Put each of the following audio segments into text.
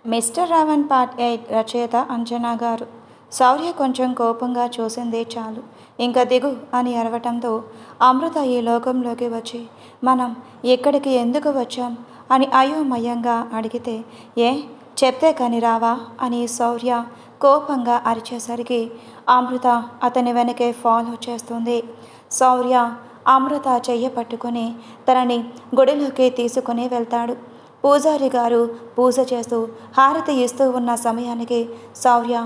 Mister Raavan part 8 రచయిత అంజనా గారు. శౌర్య కొంచెం కోపంగా చూసిందే చాలు ఇంకా దిగు అని అరవటంతో అమృత ఈ లోకంలోకి వచ్చి మనం ఇక్కడికి ఎందుకు వచ్చాం అని అయోమయంగా అడిగితే ఏ చెప్తే కాని రావా అని శౌర్య కోపంగా అరిచేసరికి అమృత అతని వెనకే ఫాలో చేస్తుంది. శౌర్య అమృత చెయ్యి పట్టుకొని తనని గుడిలోకి తీసుకుని వెళ్తాడు. పూజారి గారు పూజ చేస్తూ హారతి ఇస్తూ ఉన్న సమయానికి శౌర్య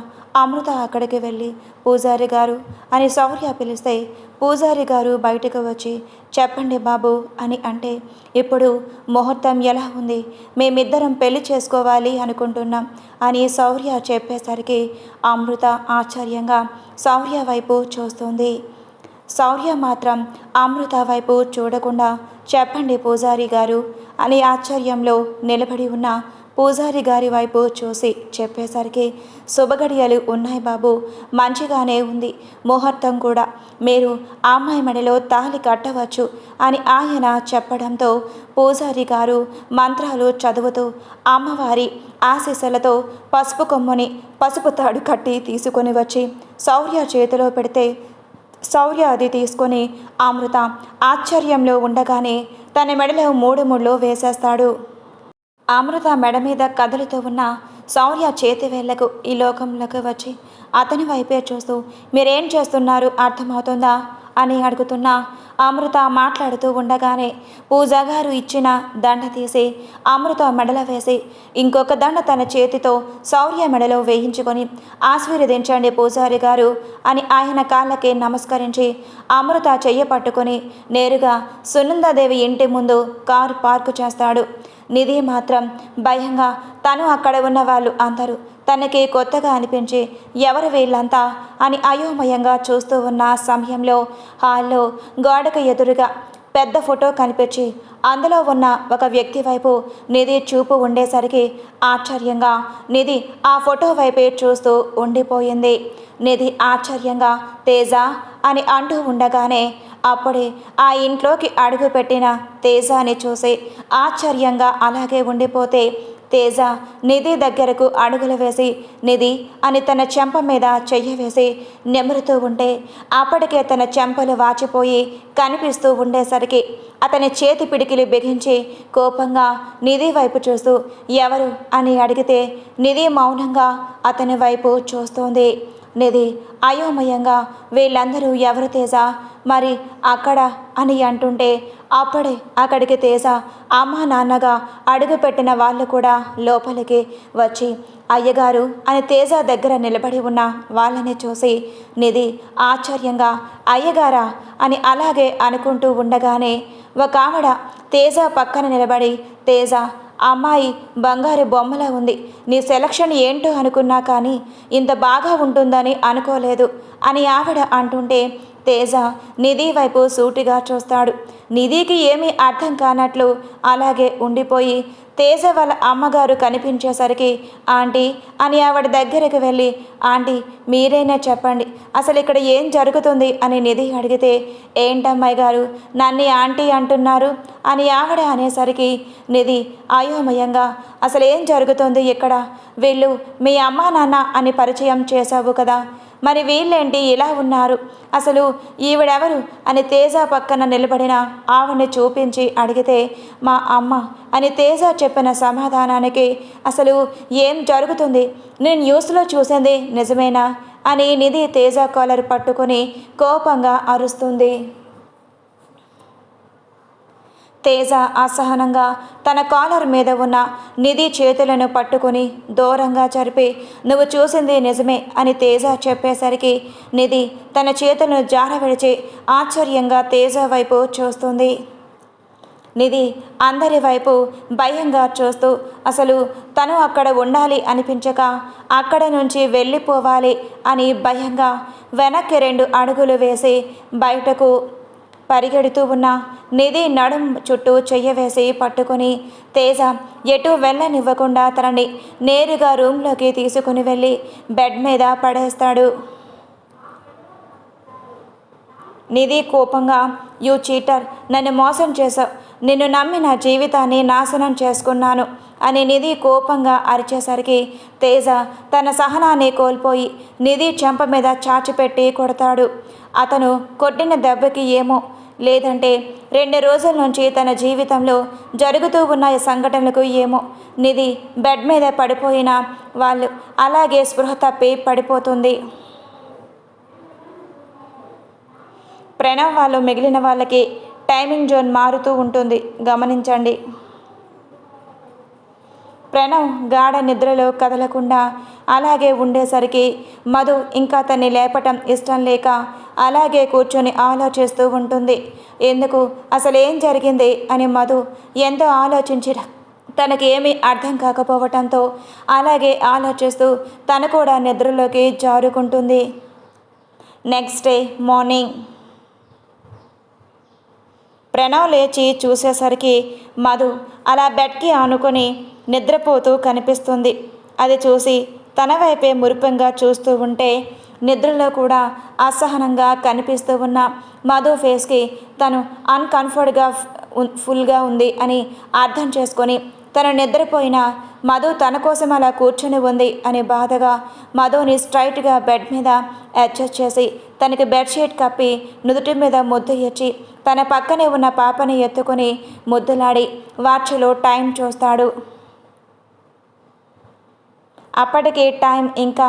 అమృత అక్కడికి వెళ్ళి పూజారి గారు అని శౌర్య పిలిస్తే పూజారి గారు బయటకు వచ్చి చెప్పండి బాబు అని అంటే ఇప్పుడు ముహూర్తం ఎలా ఉంది, మేమిద్దరం పెళ్లి చేసుకోవాలి అనుకుంటున్నాం అని శౌర్య చెప్పేసరికి అమృత ఆశ్చర్యంగా శౌర్య వైపు చూస్తుంది. శౌర్య మాత్రం అమృత వైపు చూడకుండా చెప్పండి పూజారి గారు అని ఆశ్చర్యంలో నిలబడి ఉన్న పూజారి గారి వైపు చూసి చెప్పేసరికి శుభగడియలు ఉన్నాయి బాబు, మంచిగానే ఉంది, ముహూర్తం కూడా, మీరు ఆ అమ్మాయి మెడలో తాళి కట్టవచ్చు అని ఆయన చెప్పడంతో పూజారి గారు మంత్రాలు చదువుతూ అమ్మవారి ఆశీస్సులతో పసుపు కొమ్ముని పసుపు తాడు కట్టి తీసుకొని వచ్చి శౌర్య చేతిలో పెడితే శౌర్య అది తీసుకొని అమృత ఆశ్చర్యంలో ఉండగానే తన మెడలో 3 ముళ్ళు వేసేస్తాడు. అమృత మెడ మీద కదులుతూ ఉన్న శౌర్య చేతి వేళ్లకు ఈ లోకంలోకి వచ్చి అతని వైపే చూస్తూ మీరేం చేస్తున్నారు అర్థమవుతుందా అని అడుగుతున్న అమృత మాట్లాడుతూ ఉండగానే పూజాగారు ఇచ్చిన దండ తీసి అమృత మెడలో వేసి ఇంకొక దండ తన చేతితో శౌర్య మెడలో వేయించుకొని ఆశీర్వదించండి పూజారి గారు అని ఆయన కాళ్ళకి నమస్కరించి అమృత చెయ్యి పట్టుకొని నేరుగా సునందాదేవి ఇంటి ముందు కారు పార్కు చేస్తాడు. నిధి మాత్రం భయంగా తను అక్కడ ఉన్న వాళ్ళు అందరూ తనకి కొత్తగా అనిపించి ఎవరు వీళ్ళంతా అని అయోమయంగా చూస్తూ ఉన్న సమయంలో హాల్లో గోడకు ఎదురుగా పెద్ద ఫోటో కనిపించి అందులో ఉన్న ఒక వ్యక్తి వైపు నిధి చూపు ఉండేసరికి ఆశ్చర్యంగా నిధి ఆ ఫోటో వైపే చూస్తూ ఉండిపోయింది. నిధి ఆశ్చర్యంగా తేజ అని అంటూ ఉండగానే అప్పుడే ఆ ఇంట్లోకి అడుగు పెట్టిన తేజాని చూసి ఆశ్చర్యంగా అలాగే ఉండిపోతే తేజ నిధి దగ్గరకు అడుగులు వేసి నిధి అని తన చెంప మీద చెయ్యి వేసి నెమురుతూ ఉంటే అప్పటికే తన చెంపలు వాచిపోయి కనిపిస్తూ ఉండేసరికి అతని చేతి పిడికిలి బిగించి కోపంగా నిధి వైపు చూస్తూ ఎవరు అని అడిగితే నిధి మౌనంగా అతని వైపు చూస్తోంది. నిధి అయోమయంగా వీళ్ళందరూ ఎవరు తేజ మరి అక్కడ అని అంటుంటే అప్పుడే అక్కడికి తేజ అమ్మ నాన్నగా అడుగుపెట్టిన వాళ్ళు కూడా లోపలికి వచ్చి అయ్యగారు అని తేజ దగ్గర నిలబడి ఉన్న వాళ్ళని చూసి నిధి ఆశ్చర్యంగా అయ్యగారా అని అలాగే అనుకుంటూ ఉండగానే ఒక ఆవిడ తేజ పక్కన నిలబడి తేజ అమ్మాయి బంగారు బొమ్మలా ఉంది, నీ సెలక్షన్ ఏంటో అనుకున్నా కానీ ఇంత బాగా ఉంటుందని అనుకోలేదు అని ఆవిడ అంటుంటే తేజ నిధి వైపు సూటిగా చూస్తాడు. నిధికి ఏమీ అర్థం కానట్లు అలాగే ఉండిపోయి తేజ వాళ్ళ అమ్మగారు కనిపించేసరికి ఆంటీ అని ఆవిడ దగ్గరికి వెళ్ళి ఆంటీ మీరైనా చెప్పండి అసలు ఇక్కడ ఏం జరుగుతుంది అని నిధి అడిగితే ఏంటమ్మాయి గారు నన్ను ఆంటీ అంటున్నారు అని ఆవిడ అనేసరికి నిధి అయోమయంగా అసలు ఏం జరుగుతుంది ఇక్కడ, వీళ్ళు మీ అమ్మా నాన్న అని పరిచయం చేశావు కదా, మరి వీళ్ళేంటి ఇలా ఉన్నారు, అసలు ఈవిడెవరు అని తేజ పక్కన నిలబడిన ఆవిడ్ని చూపించి అడిగితే మా అమ్మ అని తేజ చెప్పిన సమాధానానికి అసలు ఏం జరుగుతుంది, నేను న్యూస్లో చూసింది నిజమేనా అని నిధి తేజ కాలర్ పట్టుకొని కోపంగా అరుస్తుంది. తేజ అసహనంగా తన కాలర్ మీద ఉన్న నిధి చేతులను పట్టుకొని దూరంగా జరిపి నువ్వు చూసింది నిజమే అని తేజ చెప్పేసరికి నిధి తన చేతులను జారవిడిచి ఆశ్చర్యంగా తేజ వైపు చూస్తుంది. నిధి అందరి వైపు భయంగా చూస్తూ అసలు తను అక్కడ ఉండాలి అనిపించక అక్కడ నుంచి వెళ్ళిపోవాలి అని భయంగా వెనక్కి 2 అడుగులు వేసి బయటకు పరిగెడుతూ ఉన్న నిధి నడుం చుట్టూ చెయ్యవేసి పట్టుకొని తేజ ఎటు వెళ్ళనివ్వకుండా తనని నేరుగా రూమ్లోకి తీసుకుని వెళ్ళి బెడ్ మీద పడేస్తాడు. నిధి కోపంగా యూ చీటర్, నన్ను మోసం చేశావు, నిన్ను నమ్మి నా జీవితాన్ని నాశనం చేసుకున్నాను అని నిధి కోపంగా అరిచేసరికి తేజ తన సహనాన్ని కోల్పోయి నిధి చెంప మీద చాచిపెట్టి కొడతాడు. అతను కొట్టిన దెబ్బకి ఏమో, లేదంటే 2 రోజుల నుంచి తన జీవితంలో జరుగుతూ ఉన్న ఈ సంఘటనలకు ఏమో నిధి బెడ్ మీద పడిపోయిన వాళ్ళు అలాగే స్పృహ తప్పి పడిపోతుంది. ప్రణవ్ వాళ్ళు మిగిలిన వాళ్ళకి టైమింగ్ జోన్ మారుతూ ఉంటుంది, గమనించండి. ప్రణవ్ గాఢ నిద్రలో కదలకుండా అలాగే ఉండేసరికి మధు ఇంకా అతన్ని లేపటం ఇష్టం లేక అలాగే కూర్చొని ఆలోచిస్తూ ఉంటుంది. ఎందుకు, అసలు ఏం జరిగింది అని మధు ఎంతో ఆలోచించి తనకి ఏమీ అర్థం కాకపోవటంతో అలాగే ఆలోచిస్తూ తను కూడా నిద్రలోకి జారుకుంటుంది. నెక్స్ట్ డే మార్నింగ్ ప్రణవ్ లేచి చూసేసరికి మధు అలా బెడ్కి ఆనుకొని నిద్రపోతూ కనిపిస్తుంది. అది చూసి తన వైపే మురిపంగా చూస్తూ ఉంటే నిద్రలో కూడా అసహనంగా కనిపిస్తూ ఉన్న మధు ఫేస్కి తను అన్కంఫర్ట్గా ఫుల్గా ఉంది అని అర్థం చేసుకొని తను నిద్రపోయిన మధు తన కోసం అలా కూర్చొని ఉంది అని బాధగా మధుని స్ట్రైట్గా బెడ్ మీద అడ్జస్ట్ చేసి తనకి బెడ్షీట్ కప్పి నుదుటి మీద ముద్దు ఇచ్చి తన పక్కనే ఉన్న పాపని ఎత్తుకొని ముద్దులాడి వాచ్లో టైం చూస్తాడు. అప్పటికి టైం ఇంకా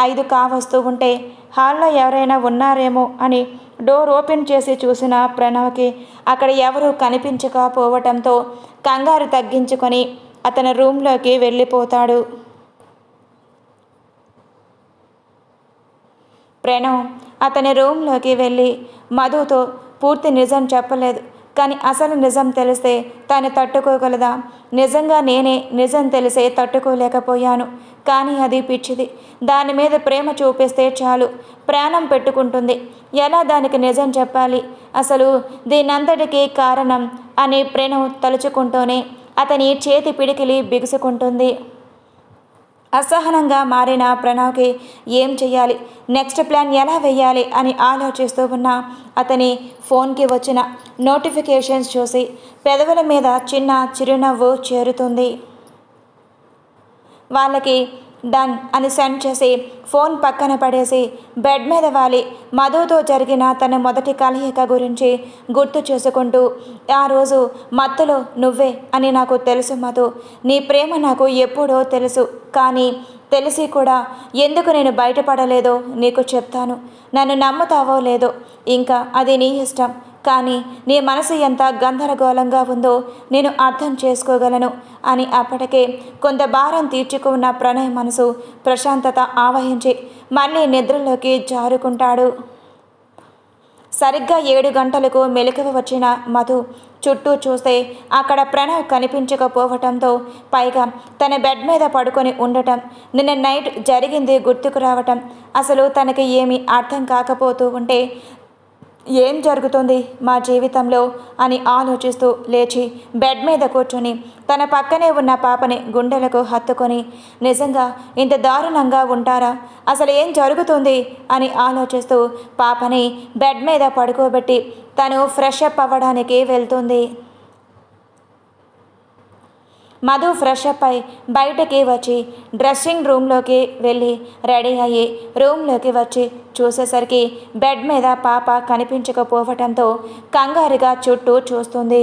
5 కావస్తూ ఉంటే హాల్లో ఎవరైనా ఉన్నారేమో అని డోర్ ఓపెన్ చేసి చూసిన ప్రణవ్కి అక్కడ ఎవరూ కనిపించకపోవటంతో కంగారు తగ్గించుకొని అతని రూమ్లోకి వెళ్ళిపోతాడు. ప్రణవ్ అతని రూమ్లోకి వెళ్ళి మధుతో పూర్తి నిజం చెప్పలేదు. కానీ అసలు నిజం తెలిస్తే తను తట్టుకోగలదా? నిజంగా నేనే నిజం తెలిసే తట్టుకోలేకపోయాను. కానీ అది పిచ్చిది. దాని మీద ప్రేమ చూపిస్తే చాలు ప్రాణం పెట్టుకుంటుంది. ఎలా దానికి నిజం చెప్పాలి? అసలు దీనంతటికీ కారణం అని ప్రణవ్ తలుచుకుంటూనే అతని చేతి పిడికిలి బిగుసుకుంటుంది. అసహనంగా మారిన ప్రణవ్కి ఏం చెయ్యాలి, నెక్స్ట్ ప్లాన్ ఎలా వేయాలి అని ఆలోచిస్తూ ఉన్న అతని ఫోన్కి వచ్చిన నోటిఫికేషన్స్ చూసి పెదవుల మీద చిన్న చిరునవ్వు చేరుతుంది. వాళ్ళకి డన్ అని సెండ్ చేసి ఫోన్ పక్కన పడేసి బెడ్ మీద వాలి మధుతో జరిగిన తన మొదటి కలయిక గురించి గుర్తు చేసుకుంటూ, ఆ రోజు మత్తులో నువ్వే అని నాకు తెలుసు మధు, నీ ప్రేమ నాకు ఎప్పుడో తెలుసు. కానీ తెలిసి కూడా ఎందుకు నేను బయటపడలేదో నీకు చెప్తాను. నన్ను నమ్ముతావో లేదో ఇంకా అది నీ ఇష్టం. కానీ నీ మనసు ఎంత గందరగోళంగా ఉందో నేను అర్థం చేసుకోగలను అని అప్పటికే కొంత భారం తీర్చుకున్న ప్రణయ్ మనసు ప్రశాంతత ఆవహించి మళ్ళీ నిద్రలోకి జారుకుంటాడు. సరిగ్గా 7 గంటలకు మెలకువ వచ్చిన మధు చుట్టూ చూస్తే అక్కడ ప్రణవ్ కనిపించకపోవటంతో పైగా తన బెడ్ మీద పడుకొని ఉండటం, నిన్న నైట్ జరిగింది గుర్తుకు రావటం, అసలు తనకి ఏమీ అర్థం కాకపోతూ ఉంటే ఏం జరుగుతుంది మా జీవితంలో అని ఆలోచిస్తూ లేచి బెడ్ మీద కూర్చొని తన పక్కనే ఉన్న పాపని గుండెలకు హత్తుకొని నిజంగా ఇంత దారుణంగా ఉంటారా, అసలు ఏం జరుగుతుంది అని ఆలోచిస్తూ పాపని బెడ్ మీద పడుకోబెట్టి తను ఫ్రెష్ అప్ అవ్వడానికి వెళ్తుంది. మధు ఫ్రెష్ అప్ అయి బయటకి వచ్చి డ్రెస్సింగ్ రూమ్లోకి వెళ్ళి రెడీ అయ్యి రూమ్లోకి వచ్చి చూసేసరికి బెడ్ మీద పాప కనిపించకపోవటంతో కంగారుగా చుట్టూ చూస్తుంది.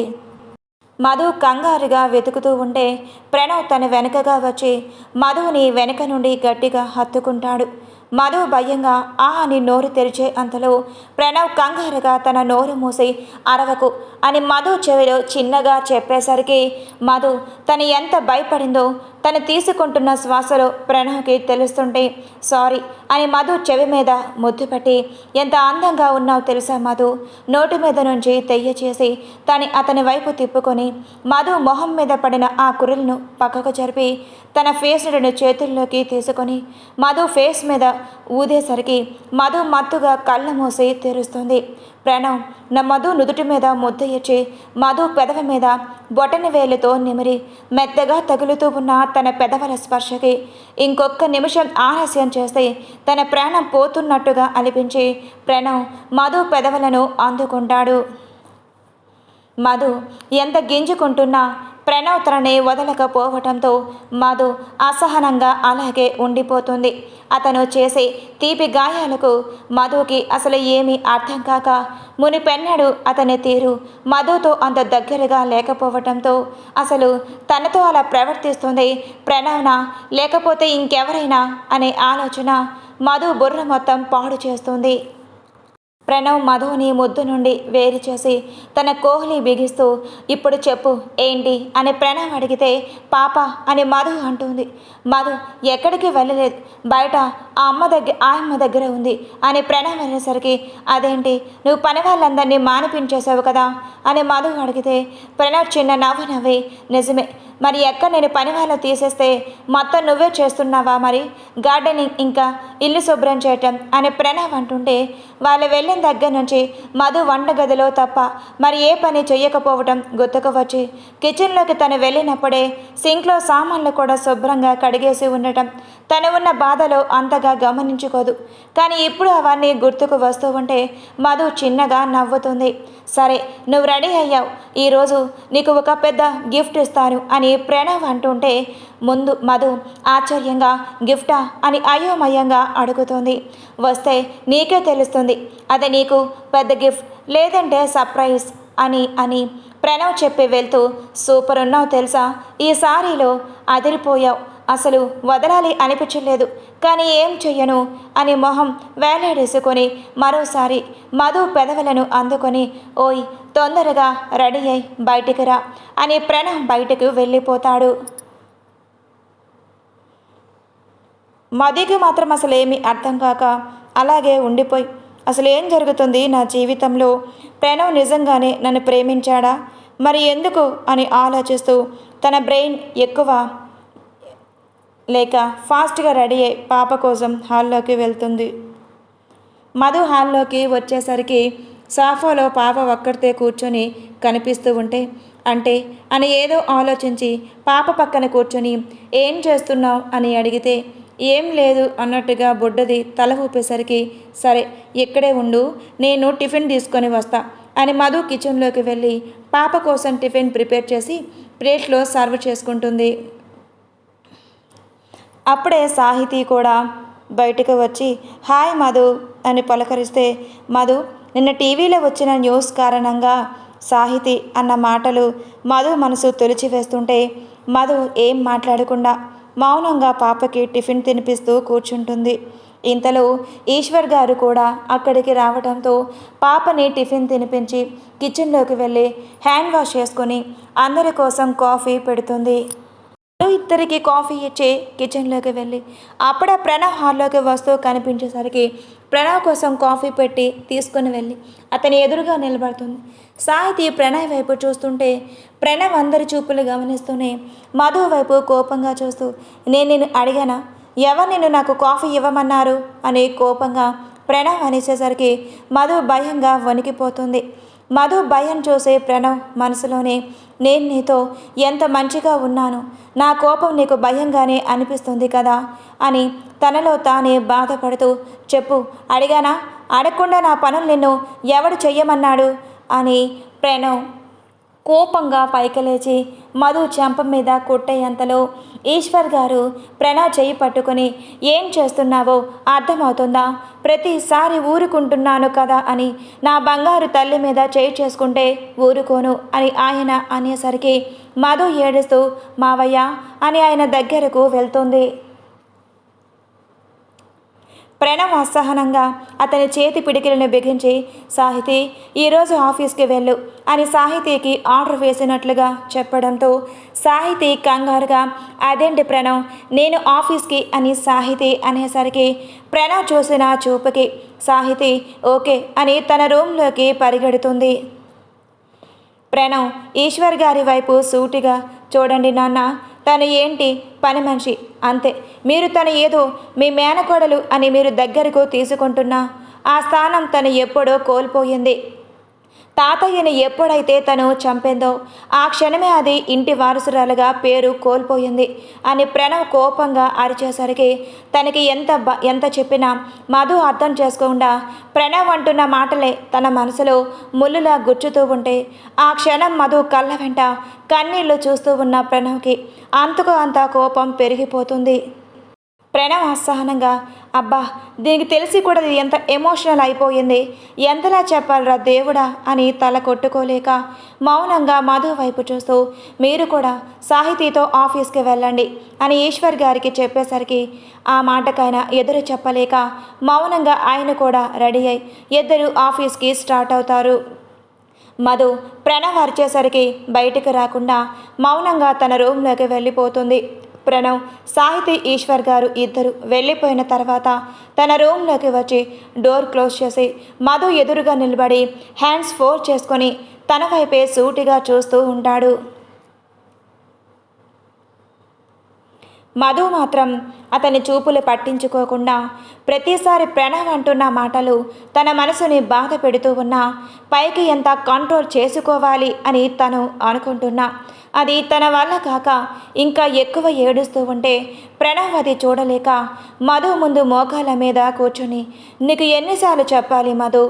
మధు కంగారుగా వెతుకుతూ ఉంటే ప్రణవ్ తన వెనకగా వచ్చి మధుని వెనక నుండి గట్టిగా హత్తుకుంటాడు. మధు భయంగా ఆ అని నోరు తెరిచే అంతలో ప్రణవ్ కంగారుగా తన నోరు మూసి అరవకు అని మధు చెవిలో చిన్నగా చెప్పేసరికి మధు తను ఎంత భయపడిందో తను తీసుకుంటున్న శ్వాసలో ప్రణవ్కి తెలుస్తుంటే సారీ అని మధు చెవి మీద ముద్దు పెట్టి ఎంత అందంగా ఉన్నావు తెలుసా మధు, నోటి మీద నుంచి తెయ్య చేసి అతని వైపు తిప్పుకొని మధు మొహం మీద పడిన ఆ కురులను పక్కకు జరిపి తన ఫేస్ను చేతుల్లోకి తీసుకొని మధు ఫేస్ మీద ఊదేసరికి మధు మత్తుగా కళ్ళ మూసి తెరుస్తుంది. ప్రణవ్ నా మధు నుదుటి మీద ముద్ద ఇచ్చి మధు పెదవి మీద బొటని వేలుతో నిమిరి మెత్తగా తగులుతూ ఉన్న తన పెదవుల స్పర్శకి ఇంకొక నిమిషం ఆలస్యం చేస్తే తన ప్రాణం పోతున్నట్టుగా అనిపించి ప్రణవ్ మధు పెదవులను అందుకుంటాడు. మధు ఎంత గింజుకుంటున్నా ప్రణవ్ తనని వదలకపోవటంతో మధు అసహనంగా అలాగే ఉండిపోతుంది. అతను చేసే తీపి గాయాలకు మధుకి అసలు ఏమీ అర్థం కాక మునిపెన్నడు అతని తీరు మధుతో అంత దగ్గరగా లేకపోవటంతో అసలు తనతో అలా ప్రవర్తిస్తుంది ప్రణవ్నా లేకపోతే ఇంకెవరైనా అనే ఆలోచన మధు బుర్ర మొత్తం పాడు చేస్తుంది. ప్రణవ్ మధుని ముద్దు నుండి వేరు చేసి తన కోహ్లీ బిగిస్తూ ఇప్పుడు చెప్పు ఏంటి అని ప్రణవ్ అడిగితే పాప అని మధు అంటుంది. మధు ఎక్కడికి వెళ్ళలేదు, బయట ఆ అమ్మ దగ్గర ఉంది అని ప్రణవ్ అనేసరికి అదేంటి నువ్వు పని వాళ్ళందరినీ మానిపించేశావు కదా అని మధు అడిగితే ప్రణవ్ చిన్న నవ్వు నవ్వి నిజమే, మరి ఎక్కడ నేను పని వాళ్ళు తీసేస్తే మొత్తం నువ్వే చేస్తున్నావా, మరి గార్డెనింగ్ ఇంకా ఇల్లు శుభ్రం చేయటం అని ప్రణవ్ అంటుంటే వాళ్ళు వెళ్ళిన దగ్గర నుంచి మధు వంటగదిలో తప్ప మరి ఏ పని చెయ్యకపోవటం గుర్తుకు వచ్చి కిచెన్లోకి తను వెళ్ళినప్పుడే సింక్లో సామాన్లు కూడా శుభ్రంగా కడిగేసి ఉండటం తను ఉన్న బాధలో అంతగా గమనించుకోదు. కానీ ఇప్పుడు అవన్నీ గుర్తుకు వస్తూ ఉంటే మధు చిన్నగా నవ్వుతుంది. సరే నువ్వు రెడీ అయ్యావు, ఈరోజు నీకు ఒక పెద్ద గిఫ్ట్ ఇస్తాను అని ప్రణవ్ అంటుంటే ముందు మధు ఆశ్చర్యంగా గిఫ్టా అని అయోమయంగా అడుగుతుంది. వస్తే నీకే తెలుస్తుంది, అది నీకు పెద్ద గిఫ్ట్ లేదంటే సర్ప్రైజ్ అని ప్రణవ్ చెప్పి వెళ్తూ సూపర్ ఉన్నావు తెలుసా, ఈ సారీలో అదిరిపోయావు, అసలు వదలాలి అనిపించలేదు కానీ ఏం చెయ్యను అని మొహం వేలాడేసుకొని మరోసారి మధు పెదవులను అందుకొని ఓయ్ తొందరగా రెడీ అయి బయటికి రా అని ప్రణవ్ బయటకు వెళ్ళిపోతాడు. మధుకి మాత్రం అసలు ఏమీ అర్థం కాక అలాగే ఉండిపోయి అసలు ఏం జరుగుతుంది నా జీవితంలో, ప్రణవ్ నిజంగానే నన్ను ప్రేమించాడా మరి ఎందుకు అని ఆలోచిస్తూ తన బ్రెయిన్ ఎక్కువ లేక ఫాస్ట్గా రెడీ అయ్యి పాప కోసం హాల్లోకి వెళ్తుంది. మధు హాల్లోకి వచ్చేసరికి సోఫాలో పాప ఒక్కడితే కూర్చొని కనిపిస్తూ ఉంటే అంటే అని ఏదో ఆలోచించి పాప పక్కన కూర్చొని ఏం చేస్తున్నావు అని అడిగితే ఏం లేదు అన్నట్టుగా బుడ్డది తల ఊపేసరికి సరే ఇక్కడే ఉండు, నేను టిఫిన్ తీసుకొని వస్తా అని మధు కిచెన్లోకి వెళ్ళి పాప కోసం టిఫిన్ ప్రిపేర్ చేసి ప్లేట్లో సర్వ్ చేసుకుంటుంది. అప్పుడే సాహితీ కూడా బయటకు వచ్చి హాయ్ మధు అని పలకరిస్తే మధు నిన్న టీవీలో వచ్చిన న్యూస్ కారణంగా సాహితీ అన్న మాటలు మధు మనసు తొలిచివేస్తుంటే మధు ఏం మాట్లాడకుండా మౌనంగా పాపకి టిఫిన్ తినిపిస్తూ కూర్చుంటుంది. ఇంతలో ఈశ్వర్ గారు కూడా అక్కడికి రావడంతో పాపని టిఫిన్ తినిపించి కిచెన్లోకి వెళ్ళి హ్యాండ్ వాష్ చేసుకొని అందరి కోసం కాఫీ పెడుతుంది. ఇద్దరికి కాఫీ ఇచ్చి కిచెన్లోకి వెళ్ళి అప్పుడే ప్రణవ్ హాల్లోకి వస్తూ కనిపించేసరికి ప్రణవ్ కోసం కాఫీ పెట్టి తీసుకుని వెళ్ళి అతని ఎదురుగా నిలబడుతుంది. సాహితి ప్రణయ్ వైపు చూస్తుంటే ప్రణవ్ అందరి చూపులు గమనిస్తూనే మధు వైపు కోపంగా చూస్తూ నేను నిన్ను అడిగానా, ఎవరు నిన్ను నాకు కాఫీ ఇవ్వమన్నారు అని కోపంగా ప్రణవ్ అనేసేసరికి మధు భయంగా వణికిపోతుంది. మధు భయం చూసే ప్రణవ్ మనసులోనే నేను నీతో ఎంత మంచిగా ఉన్నాను, నా కోపం నీకు భయంగానే అనిపిస్తుంది కదా అని తనలో తానే బాధపడుతూ చెప్పు అడిగానా, అడగకుండా నా పనులు నిన్ను ఎవడు చెయ్యమన్నాడు అని ప్రణవ్ కోపంగా పైకి లేచి మధు చెంప మీద కొట్టేంతలో ఈశ్వర్ గారు ప్రణవ్ చెయ్యి పట్టుకొని ఏం చేస్తున్నావో అర్థమవుతుందా, ప్రతిసారి ఊరుకుంటున్నాను కదా అని నా బంగారు తల్లి మీద చేయి చేసుకుంటే ఊరుకోను అని ఆయన అనేసరికి మధు ఏడుస్తూ మావయ్య అని ఆయన దగ్గరకు వెళ్తుంది. ప్రణవ్ అసహనంగా అతని చేతి పిడికిలను బిగించి సాహితి ఈరోజు ఆఫీస్కి వెళ్ళు అని సాహితీకి ఆర్డర్ వేసినట్లుగా చెప్పడంతో సాహితి కంగారుగా అదేంటి ప్రణవ్ నేను ఆఫీస్కి అని సాహితి అనేసరికి ప్రణవ్ చూసిన చూపుకి సాహితి ఓకే అని తన రూమ్లోకి పరిగెడుతుంది. ప్రణవ్ ఈశ్వర్ గారి వైపు సూటిగా చూడండి నాన్న, తను ఏంటి పని మనిషి అంతే, మీరు తను ఏదో మీ మేనకోడలు అని మీరు దగ్గరకు తీసుకుంటున్నా ఆ స్థానం తను ఎప్పుడో కోల్పోయింది. తాతయ్యని ఎప్పుడైతే తను చంపిందో ఆ క్షణమే అది ఇంటి వారసురాలుగా పేరు కోల్పోయింది అని ప్రణవ్ కోపంగా అరిచేసరికి తనకి ఎంత చెప్పినా మధు అర్థం చేసుకోకుండా ప్రణవ్ అంటున్న మాటలే తన మనసులో ముళ్ళులా గుచ్చుతూ ఉంటే ఆ క్షణం మధు కళ్ళ వెంట కన్నీళ్లు చూస్తూ ఉన్న ప్రణవ్కి అంతకు అంత కోపం పెరిగిపోతుంది. ప్రణవ్ అసహనంగా, అబ్బా దీనికి తెలిసి కూడా ఇది ఎంత ఎమోషనల్ అయిపోయింది, ఎంతలా చెప్పాలరా దేవుడా అని తల కొట్టుకోలేక మౌనంగా మధు వైపు చూస్తూ మీరు కూడా సాహితీతో ఆఫీస్కి వెళ్ళండి అని ఈశ్వర్ గారికి చెప్పేసరికి ఆ మాటకైనా ఎదురు చెప్పలేక మౌనంగా ఆయన కూడా రెడీ అయి ఇద్దరు ఆఫీస్కి స్టార్ట్ అవుతారు. మధు ప్రణవ్ అరిచేసరికి బయటికి రాకుండా మౌనంగా తన రూమ్లోకి వెళ్ళిపోతుంది. ప్రణవ్, సాహితీ, ఈశ్వర్ గారు ఇద్దరు వెళ్ళిపోయిన తర్వాత తన రూమ్లోకి వచ్చి డోర్ క్లోజ్ చేసి మధు ఎదురుగా నిలబడి హ్యాండ్స్ ఫోల్డ్ చేసుకొని తన వైపే సూటిగా చూస్తూ ఉంటాడు. మధు మాత్రం అతని చూపులు పట్టించుకోకుండా ప్రతిసారి ప్రణవ్ అంటున్న మాటలు తన మనసుని బాధ పెడుతూ ఉన్నా పైకి ఎంత కంట్రోల్ చేసుకోవాలి అని తను అనుకుంటున్నా అది తన వల్ల కాక ఇంకా ఎక్కువ ఏడుస్తూ ఉంటే ప్రణవ్ అది చూడలేక మధు ముందు మోకాళ్ళ మీద కూర్చొని నీకు ఎన్నిసార్లు చెప్పాలి మధు,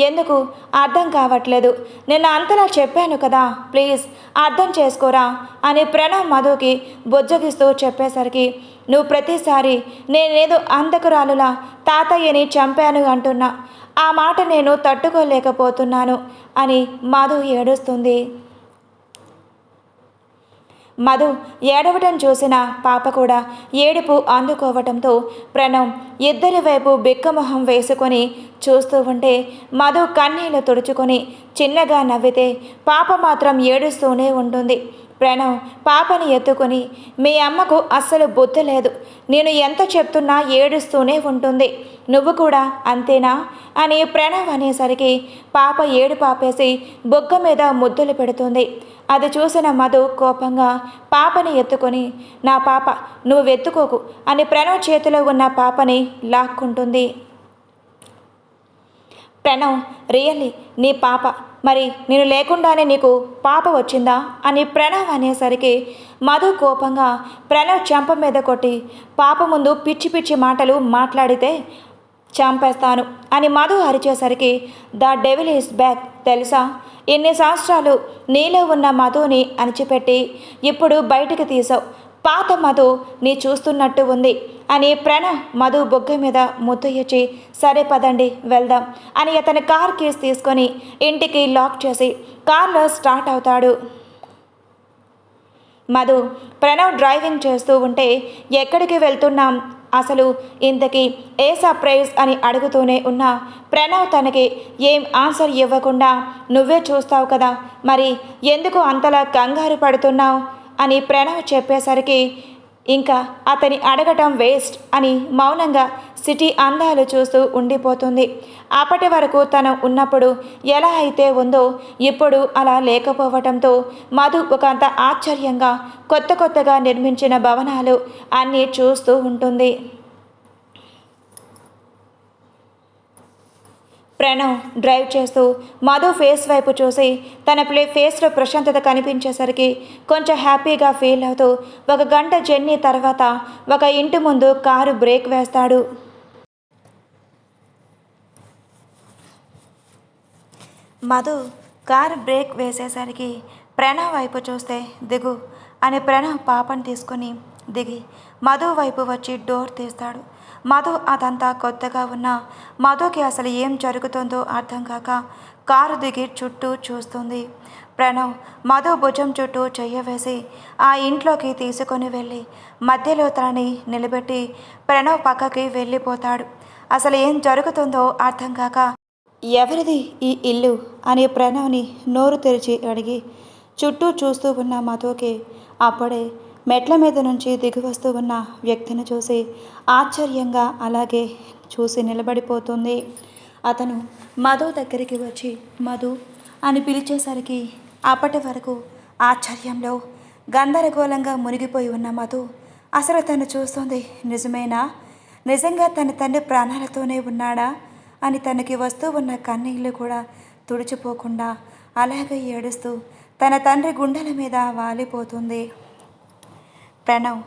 ఎందుకు అర్థం కావట్లేదు, నిన్న అంతలా చెప్పాను కదా, ప్లీజ్ అర్థం చేసుకోరా అని ప్రణవ్ మధుకి బుజ్జగిస్తూ చెప్పేసరికి నువ్వు ప్రతిసారి నేనేదో అంధకురాలులా తాతయ్యని చంపాను అంటున్నా, ఆ మాట నేను తట్టుకోలేకపోతున్నాను అని మధు ఏడుస్తుంది. మధు ఏడవటం చూసిన పాప కూడా ఏడుపు అందుకోవటంతో ప్రణవ్ ఇద్దరి వైపు బిక్కమొహం వేసుకొని చూస్తూ ఉంటే మధు కన్నీళ్లు తుడుచుకొని చిన్నగా నవ్వితే పాప మాత్రం ఏడుస్తూనే ఉంటుంది. ప్రణవ్ పాపని ఎత్తుకొని మీ అమ్మకు అస్సలు బుద్ధి లేదు, నేను ఎంత చెప్తున్నా ఏడుస్తూనే ఉంటుంది, నువ్వు కూడా అంతేనా అని ప్రణవ్ అనేసరికి పాప ఏడు పాపేసి బొగ్గ మీద ముద్దులు పెడుతుంది. అది చూసిన మధు కోపంగా పాపని ఎత్తుకొని నా పాప నువ్వు వెత్తుకోకు అని ప్రణవ్ చేతిలో ఉన్న పాపని లాక్కుంటుంది. ప్రణవ్, రియల్లీ నీ పాప, మరి నేను లేకుండానే నీకు పాప వచ్చిందా అని ప్రణవ్ అనేసరికి మధు కోపంగా ప్రణవ్ చెంప మీద కొట్టి పాప ముందు పిచ్చి పిచ్చి మాటలు మాట్లాడితే చంపేస్తాను అని మధు అరిచేసరికి ద డెవిల్ ఈస్ బ్యాక్ తెలుసా, ఇన్ని సంవత్సరాలు నీలో ఉన్న మధుని అణిచిపెట్టి ఇప్పుడు బయటికి తీసావు, పాత మధు నీ చూస్తున్నట్టు ఉంది అని ప్రణవ్ మధు బొగ్గ మీద ముద్దు ఇచ్చి సరే పదండి వెళ్దాం అని అతని కార్ కీస్ తీసుకొని ఇంటికి లాక్ చేసి కార్లో స్టార్ట్ అవుతాడు. మధు ప్రణవ్ డ్రైవింగ్ చేస్తూ ఉంటే ఎక్కడికి వెళ్తున్నాం అసలు ఇంతకీ ఏ సర్ప్రైజ్ అని అడుగుతూనే ఉన్నా ప్రణవ్ తనకి ఏం ఆన్సర్ ఇవ్వకుండా నువ్వే చూస్తావు కదా, మరి ఎందుకు అంతలా కంగారు పడుతున్నావు అని ప్రణవ్ చెప్పేసరికి ఇంకా అతని అడగటం వేస్ట్ అని మౌనంగా సిటీ అందాలు చూస్తూ ఉండిపోతుంది. అప్పటి వరకు తను ఉన్నప్పుడు ఎలా అయితే ఉందో ఇప్పుడు అలా లేకపోవటంతో మధు ఒకంత ఆశ్చర్యంగా కొత్తగా నిర్మించిన భవనాలు అన్నీ చూస్తూ ఉంటుంది. ప్రణవ్ డ్రైవ్ చేస్తూ మధు ఫేస్ వైపు చూసి తన ఫేస్లో ప్రశాంతత కనిపించేసరికి కొంచెం హ్యాపీగా ఫీల్ అవుతూ 1 గంట జర్నీ తర్వాత ఒక ఇంటి ముందు కారు బ్రేక్ వేస్తాడు. మధు కారు బ్రేక్ వేసేసరికి ప్రణవ్ వైపు చూస్తే దిగు అని ప్రణవ్ పాపను తీసుకుని దిగి మధు వైపు వచ్చి డోర్ తీస్తాడు. మధు అదంతా కొత్తగా ఉన్న మధుకి అసలు ఏం జరుగుతుందో అర్థం కాక కారు దిగి చుట్టూ చూస్తుంది. ప్రణవ్ మధు భుజం చుట్టూ చెయ్య వేసి ఆ ఇంట్లోకి తీసుకొని వెళ్ళి మధ్యలో తనని నిలబెట్టి ప్రణవ్ పక్కకి వెళ్ళిపోతాడు. అసలు ఏం జరుగుతుందో అర్థం కాక ఎవరిది ఈ ఇల్లు అని ప్రణవ్ని నోరు తెరిచి అడిగి చుట్టూ చూస్తూ ఉన్న మధుకి అప్పుడే మెట్ల మీద నుంచి దిగి వస్తూ ఉన్న వ్యక్తిని చూసి ఆశ్చర్యంగా అలాగే చూసి నిలబడిపోతుంది. అతను మధు దగ్గరికి వచ్చి మధు అని పిలిచేసరికి అప్పటి వరకు ఆశ్చర్యంలో గందరగోళంగా మునిగిపోయి ఉన్న మధు అసలు తను చూస్తుంది నిజమేనా, నిజంగా తన తండ్రి ప్రాణాలతోనే ఉన్నాడా అని తనకి వస్తూ ఉన్న కన్నీళ్ళు కూడా తుడిచిపోకుండా అలాగే ఏడుస్తూ తన తండ్రి గుండెల మీద వాలిపోతుంది. ప్రణవ్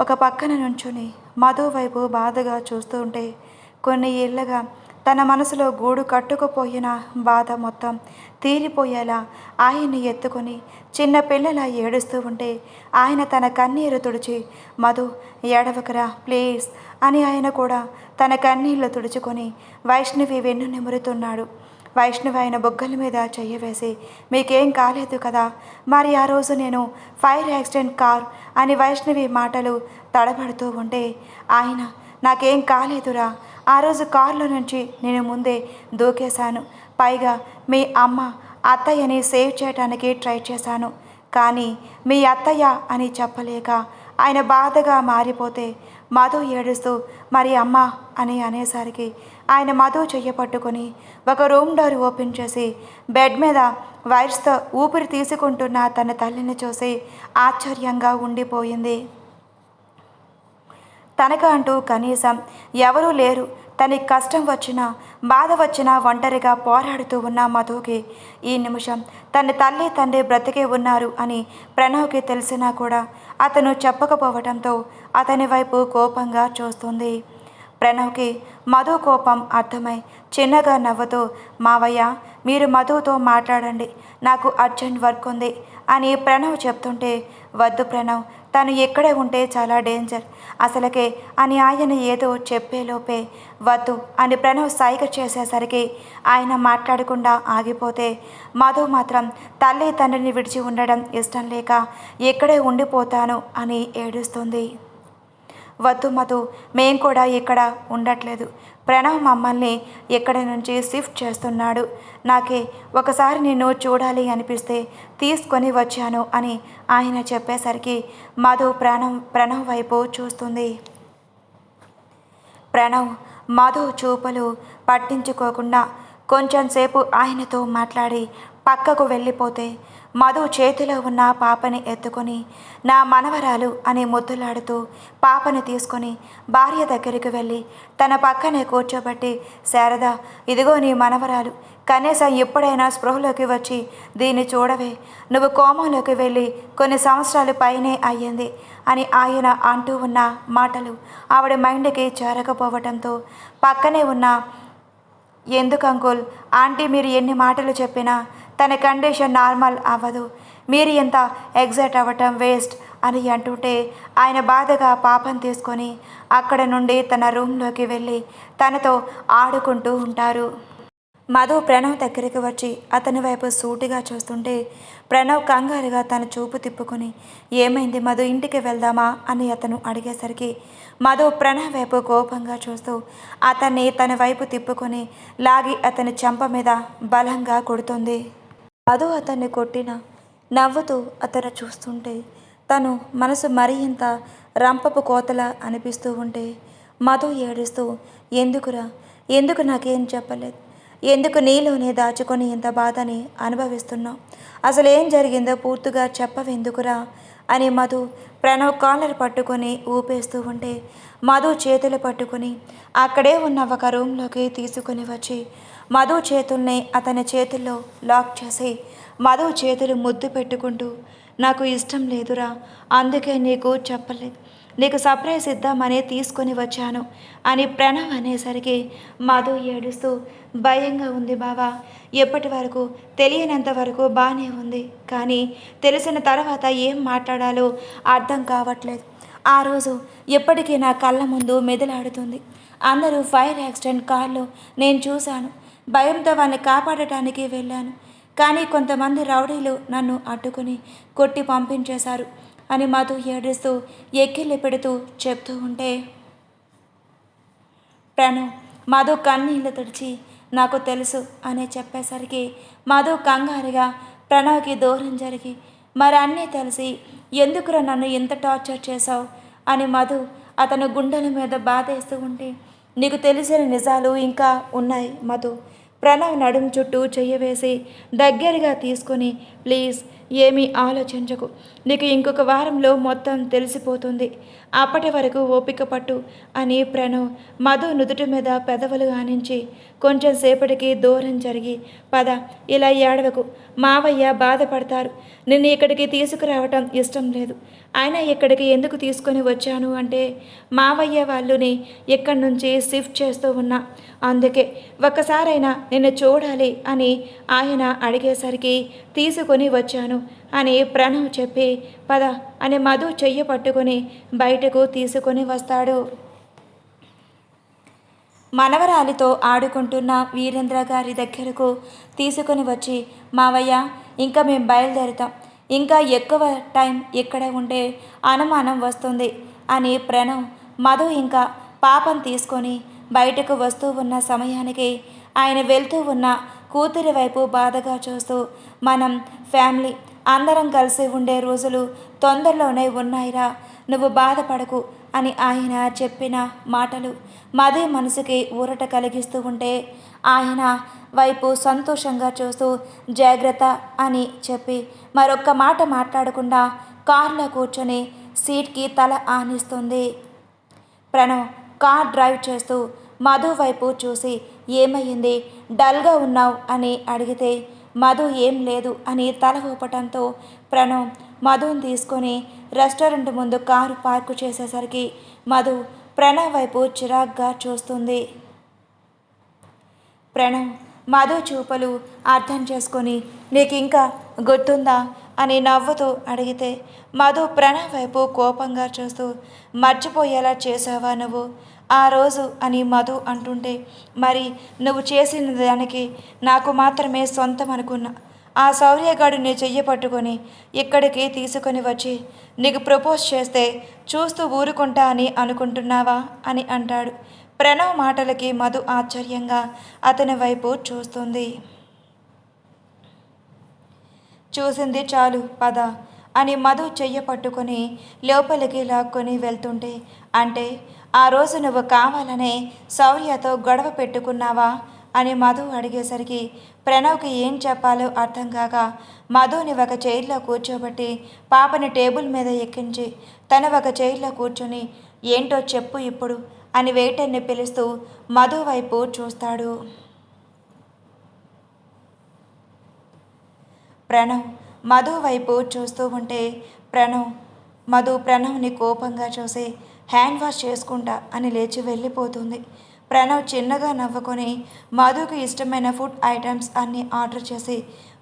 ఒక పక్కన నుంచుని మధు వైపు బాధగా చూస్తూ ఉంటే కొన్ని ఏళ్ళగా తన మనసులో గూడు కట్టుకుపోయిన బాధ మొత్తం తీరిపోయేలా ఆయన్ని ఎత్తుకొని చిన్న పిల్లలా ఏడుస్తూ ఉంటే ఆయన తన కన్నీరు తుడిచి మధు ఏడవకరా ప్లీజ్ అని ఆయన కూడా తన కన్నీళ్లు తుడుచుకొని వైష్ణవి వెన్ను నిమురుతున్నాడు. వైష్ణవి ఆయన బొగ్గల మీద చెయ్యి వేసి మీకేం కాలేదు కదా, మరి ఆ రోజు నేను ఫైర్ యాక్సిడెంట్ కార్ అని వైష్ణవి మాటలు తడబడుతూ ఉంటే ఆయన నాకేం కాలేదురా, ఆ రోజు కారులో నుంచి నేను ముందే దూకేశాను, పైగా మీ అమ్మ అత్తయ్యని సేవ్ చేయడానికి ట్రై చేశాను, కానీ మీ అత్తయ్య అని చెప్పలేక ఆయన బాధగా మారిపోతే మధు ఏడుస్తూ మరి అమ్మ అని అనేసరికి ఆయన మధు చెయ్యి పట్టుకొని ఒక రూమ్ డోర్ ఓపెన్ చేసి బెడ్ మీద వైర్స్తో ఊపిరి తీసుకుంటున్న తన తల్లిని చూసి ఆశ్చర్యంగా ఉండిపోయింది. తనకు అంటూ కనీసం ఎవరూ లేరు, తనకి కష్టం వచ్చినా బాధ వచ్చినా ఒంటరిగా పోరాడుతూ ఉన్న మధుకి ఈ నిమిషం తన తల్లి తండ్రి బ్రతికే ఉన్నారు అని ప్రణవ్కి తెలిసినా కూడా అతను చెప్పకపోవడంతో అతని వైపు కోపంగా చూస్తుంది. ప్రణవ్కి మధు కోపం అర్థమై చిన్నగా నవ్వుతూ మావయ్య మీరు మధుతో మాట్లాడండి, నాకు అర్జెంట్ వర్క్ ఉంది అని ప్రణవ్ చెప్తుంటే వద్దు ప్రణవ్, తను ఎక్కడే ఉంటే చాలా డేంజర్ అసలకే అని ఆయన ఏదో చెప్పేలోపే వద్దు అని ప్రణవ్ సైగ చేసేసరికి ఆయన మాట్లాడకుండా ఆగిపోతే మధు మాత్రం తల్లి తండ్రిని విడిచి ఉండడం ఇష్టం లేక ఇక్కడే ఉండిపోతాను అని ఏడుస్తుంది. వద్దు మధు, మేం కూడా ఇక్కడ ఉండట్లేదు, ప్రణవ్ మమ్మల్ని ఇక్కడి నుంచి షిఫ్ట్ చేస్తున్నాడు, నాకే ఒకసారి నిన్ను చూడాలి అనిపిస్తే తీసుకొని వచ్చాను అని ఆయన చెప్పేసరికి మధు ప్రణవ్ వైపు చూస్తుంది. ప్రణవ్ మధు చూపులు పట్టించుకోకుండా కొంచెం సేపు ఆయనతో మాట్లాడి పక్కకు వెళ్ళిపోతే మధు చేతిలో ఉన్న పాపని ఎత్తుకొని నా మనవరాలు అని ముద్దులాడుతూ పాపని తీసుకొని భార్య దగ్గరికి వెళ్ళి తన పక్కనే కూర్చోబెట్టి శారద ఇదిగో నీ మనవరాలు, కనీసం ఎప్పుడైనా స్పృహలోకి వచ్చి దీన్ని చూడవే, నువ్వు కోమాలోకి వెళ్ళి కొన్ని సంవత్సరాలు పైనే అయ్యింది అని ఆయన అంటూ ఉన్న మాటలు ఆవిడ మైండ్కి చేరకపోవడంతో పక్కనే ఉన్న ఎందుకు అంకుల్ ఆంటీ మీరు ఎన్ని మాటలు చెప్పినా తన కండిషన్ నార్మల్ అవ్వదు, మీరు ఎంత ఎగ్జైట్ అవ్వటం వేస్ట్ అని అంటుంటే ఆయన బాధగా పాపను తీసుకొని అక్కడ నుండి తన రూమ్లోకి వెళ్ళి తనతో ఆడుకుంటూ ఉంటారు. మధు ప్రణవ్ దగ్గరికి వచ్చి అతని వైపు సూటిగా చూస్తుంటే ప్రణవ్ కంగారుగా తన చూపు తిప్పుకొని ఏమైంది మధు, ఇంటికి వెళ్దామా అని అతను అడిగేసరికి మధు ప్రణవ్ వైపు కోపంగా చూస్తూ అతన్ని తన వైపు తిప్పుకొని లాగి అతని చెంప మీద బలంగా కొడుతుంది. మధు అతన్ని కొట్టిన నవ్వుతూ అతను చూస్తుంటే తను మనసు మరీ ఇంత రంపపు కోతలా అనిపిస్తూ ఉంటే మధు ఏడుస్తూ ఎందుకురా, ఎందుకు నాకేం చెప్పలేదు, ఎందుకు నీలోనే దాచుకొని ఇంత బాధని అనుభవిస్తున్నావు, అసలు ఏం జరిగిందో పూర్తిగా చెప్పవెందుకురా అని మధు ప్రణవ్ కాలర్ పట్టుకొని ఊపేస్తూ ఉంటే మధు చేతులు పట్టుకొని అక్కడే ఉన్న ఒక రూమ్లోకి తీసుకొని వచ్చి మధు చేతుల్ని అతని చేతుల్లో లాక్ చేసి మధు చేతులు ముద్దు పెట్టుకుంటూ నాకు ఇష్టం లేదురా, అందుకే నీకు చెప్పలేదు, నీకు సర్ప్రైజ్ ఇద్దామని తీసుకొని వచ్చాను అని ప్రణవ్ అనేసరికి మధు ఏడుస్తూ భయంగా ఉంది బావా, ఎప్పటి వరకు తెలియనంత వరకు బాగానే ఉంది, కానీ తెలిసిన తర్వాత ఏం మాట్లాడాలో అర్థం కావట్లేదు, ఆ రోజు ఎప్పటికీ నా కళ్ళ ముందు మెదలాడుతుంది, అందరూ ఫైర్ యాక్సిడెంట్ కార్లో నేను చూశాను, భయంతో వాళ్ళని కాపాడటానికి వెళ్ళాను, కానీ కొంతమంది రౌడీలు నన్ను అడ్డుకుని కొట్టి పంపించేశారు అని మధు ఏడుస్తూ ఎక్కిళ్ళు పెడుతూ చెప్తూ ఉంటే ప్రణవ్ మధు కన్నీళ్ళు తుడిచి నాకు తెలుసు అని చెప్పేసరికి మధు కంగారుగా ప్రణవ్కి దూరం జరిగి మరి అన్నీ తెలిసి ఎందుకురా నన్ను ఇంత టార్చర్ చేశావు అని మధు అతను గుండెల మీద బాధేస్తూ ఉంటే నీకు తెలిసిన నిజాలు ఇంకా ఉన్నాయి మధు, ప్రణవ్ నడుం చుట్టూ చెయ్యి వేసి దగ్గరగా తీసుకొని ప్లీజ్ ఏమీ ఆలోచించకు. నీకు ఇంకొక వారంలో మొత్తం తెలిసిపోతుంది. అప్పటి వరకు ఓపిక పట్టు అని ప్రణవ్ మధు నుదుటి మీద పెదవులు ఆనించి కొంచెం సేపటికి దూరం జరిగి, పద, ఇలా ఏడవకు, మావయ్య బాధపడతారు. నిన్ను ఇక్కడికి తీసుకురావటం ఇష్టం లేదు. అయినా ఇక్కడికి ఎందుకు తీసుకొని వచ్చాను అంటే, మావయ్య వాళ్ళని ఇక్కడి నుంచి షిఫ్ట్ చేస్తూ ఉన్నా, అందుకే ఒక్కసారైనా నిన్ను చూడాలి అని ఆయన అడిగేసరికి తీసుకొని వచ్చాను అని ప్రణవ్ చెప్పి, పద అని మధు చెయ్యి పట్టుకొని బయటకు తీసుకొని వస్తాడు. మనవరాలితో ఆడుకుంటున్న వీరేంద్ర గారి దగ్గరకు తీసుకొని వచ్చి, మావయ్య, ఇంకా మేము బయలుదేరుతాం, ఇంకా ఎక్కువ టైం ఇక్కడ ఉండే అనుమానం వస్తుంది అని ప్రణవ్ మధు ఇంకా పాపం తీసుకొని బయటకు వస్తూ ఉన్న సమయానికి ఆయన వెళ్తూ ఉన్న కూతురి వైపు బాధగా చూస్తూ, మనం ఫ్యామిలీ అందరం కలిసి ఉండే రోజులు తొందరలోనే ఉన్నాయిరా, నువ్వు బాధపడకు అని ఆయన చెప్పిన మాటలు మధు మనసుకి ఊరట కలిగిస్తూ ఉంటే, ఆయన వైపు సంతోషంగా చూస్తూ జాగ్రత్త అని చెప్పి మరొక్క మాట మాట్లాడకుండా కారులో కూర్చొని సీట్కి తల ఆనిస్తుంది. ప్రణవ్ కార్ డ్రైవ్ చేస్తూ మధు వైపు చూసి, ఏమయ్యింది, డల్గా ఉన్నావు అని అడిగితే, మధు ఏం లేదు అని తల ఊపటంతో ప్రణవ్ మధుని తీసుకొని రెస్టారెంట్ ముందు కారు పార్కు చేసేసరికి మధు ప్రణవ్ వైపు చిరాగ్గా చూస్తుంది. ప్రణవ్ మధు చూపులు అర్థం చేసుకొని, నీకు ఇంకా గుర్తుందా అని నవ్వుతూ అడిగితే, మధు ప్రణవ్ వైపు కోపంగా చూస్తూ, మర్చిపోయేలా చేసావా నువ్వు ఆ రోజు అని మధు అంటుంటే, మరి నువ్వు చేసిన దానికి నాకు మాత్రమే సొంతం అనుకున్నా. ఆ శౌర్యగాడు నీ చెయ్యి పట్టుకొని ఇక్కడికి తీసుకొని వచ్చి నీకు ప్రపోజ్ చేస్తే చూస్తూ ఊరుకుంటా అని అనుకుంటున్నావా అని అంటాడు. ప్రణవ్ మాటలకి మధు ఆశ్చర్యంగా అతని వైపు చూస్తుంది. చూసింది చాలు, పద అని మధు చెయ్యి పట్టుకొని లోపలికి లాక్కొని వెళ్తుంటే, అంటే ఆ రోజు నువ్వు కావాలనే శౌర్యతో గొడవ పెట్టుకున్నావా అని మధు అడిగేసరికి ప్రణవ్కి ఏం చెప్పాలో అర్థం కాక మధుని ఒక చైర్లో కూర్చోబెట్టి పాపని టేబుల్ మీద ఎక్కించి తన ఒక చైర్లో కూర్చొని, ఏంటో చెప్పు ఇప్పుడు అని వెయిటర్ని పిలుస్తూ మధు వైపు చూస్తాడు. ప్రణవ్ మధు వైపు చూస్తూ ఉంటే మధు ప్రణవ్ని కోపంగా చూసి హ్యాండ్ వాష్ చేసుకుంటా అని లేచి వెళ్ళిపోతుంది. ప్రణవ్ చిన్నగా నవ్వుకొని మధుకి ఇష్టమైన ఫుడ్ ఐటమ్స్ అన్నీ ఆర్డర్ చేసి